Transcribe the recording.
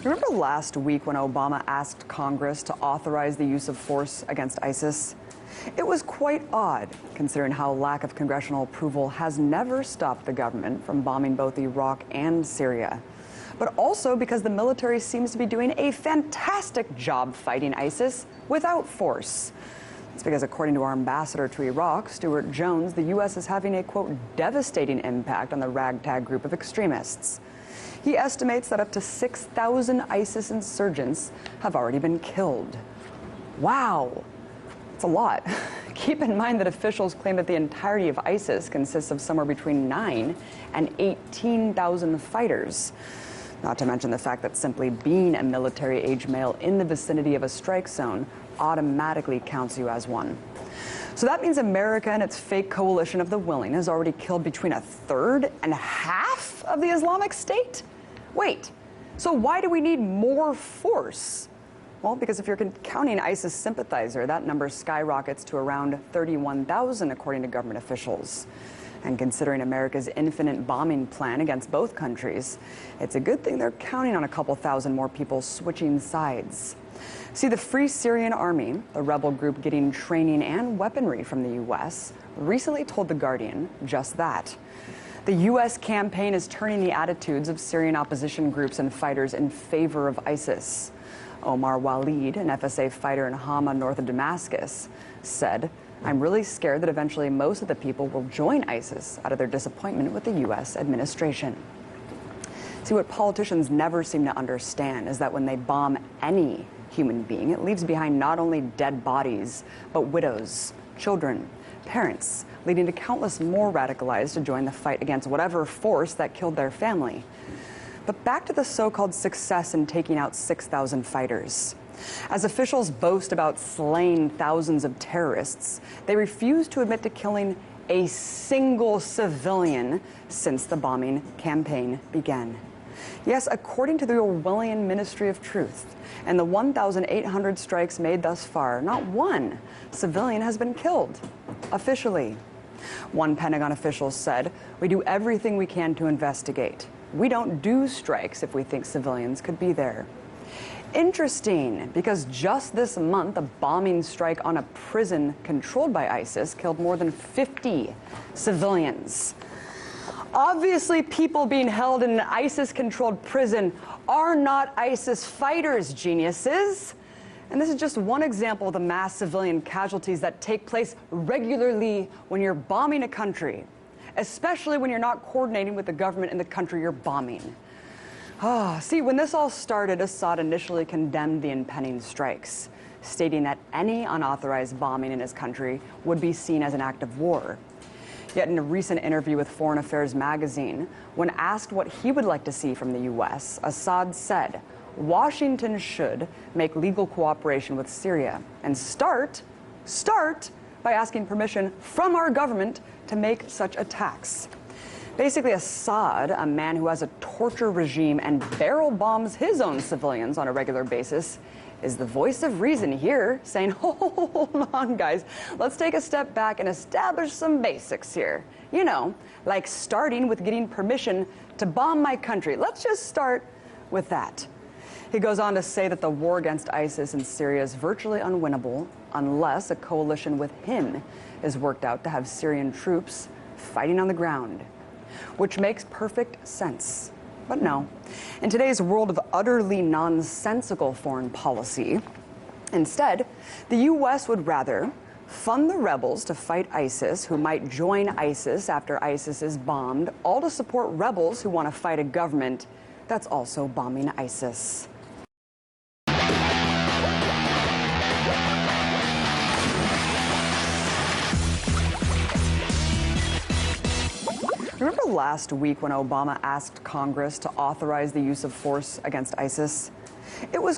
Remember last week when Obama asked Congress to authorize the use of force against ISIS? It was quite odd, considering how lack of congressional approval has never stopped the government from bombing both Iraq and Syria. But also because the military seems to be doing a fantastic job fighting ISIS without force. It's because, according to our ambassador to Iraq, Stuart Jones, the U.S. is having a, quote, devastating impact on the ragtag group of extremists. He estimates that up to 6,000 ISIS insurgents have already been killed. Wow, that's a lot. Keep in mind that officials claim that the entirety of ISIS consists of somewhere between 9,000 and 18,000 fighters. Not to mention the fact that simply being a military-age male in the vicinity of a strike zone automatically counts you as one. So that means America and its fake coalition of the willing has already killed between a third and half of the Islamic State? Wait, so why do we need more force? Well, because if you're counting ISIS sympathizer, that number skyrockets to around 31,000 according to government officials. And considering America's infinite bombing plan against both countries, it's a good thing they're counting on a couple thousand more people switching sides. See, the Free Syrian Army, the rebel group getting training and weaponry from the U.S., recently told The Guardian just that. The U.S. campaign is turning the attitudes of Syrian opposition groups and fighters in favor of ISIS. Omar Walid, an FSA fighter in Hama, north of Damascus, said, "I'm really scared that eventually most of the people will join ISIS out of their disappointment with the U.S. administration." See, what politicians never seem to understand is that when they bomb any human being, it leaves behind not only dead bodies, but widows, children, parents, leading to countless more radicalized to join the fight against whatever force that killed their family. But back to the so-called success in taking out 6,000 fighters. As officials boast about slaying thousands of terrorists, they refuse to admit to killing a single civilian since the bombing campaign began. Yes, according to the Orwellian Ministry of Truth, and the 1,800 strikes made thus far, not one civilian has been killed, officially. One Pentagon official said, "We do everything we can to investigate. We don't do strikes if we think civilians could be there." Interesting, because just this month, a bombing strike on a prison controlled by ISIS killed more than 50 civilians. Obviously, people being held in an ISIS-controlled prison are not ISIS fighters, geniuses. And this is just one example of the mass civilian casualties that take place regularly when you're bombing a country, especially when you're not coordinating with the government in the country you're bombing. See, when this all started, Assad initially condemned the impending strikes, stating that any unauthorized bombing in his country would be seen as an act of war. Yet in a recent interview with Foreign Affairs magazine, when asked what he would like to see from the U.S., Assad said, Washington should make legal cooperation with Syria and start by asking permission from our government to make such attacks. Basically, Assad, a man who has a torture regime and barrel bombs his own civilians on a regular basis, is the voice of reason here, saying, hold on, guys, let's take a step back and establish some basics here. You know, like starting with getting permission to bomb my country. Let's just start with that. He goes on to say that the war against ISIS in Syria is virtually unwinnable unless a coalition with him is worked out to have Syrian troops fighting on the ground, which makes perfect sense. But no, in today's world of utterly nonsensical foreign policy, instead, the U.S. would rather fund the rebels to fight ISIS who might join ISIS after ISIS is bombed, all to support rebels who want to fight a government that's also bombing ISIS. Remember last week when Obama asked Congress to authorize the use of force against ISIS? It was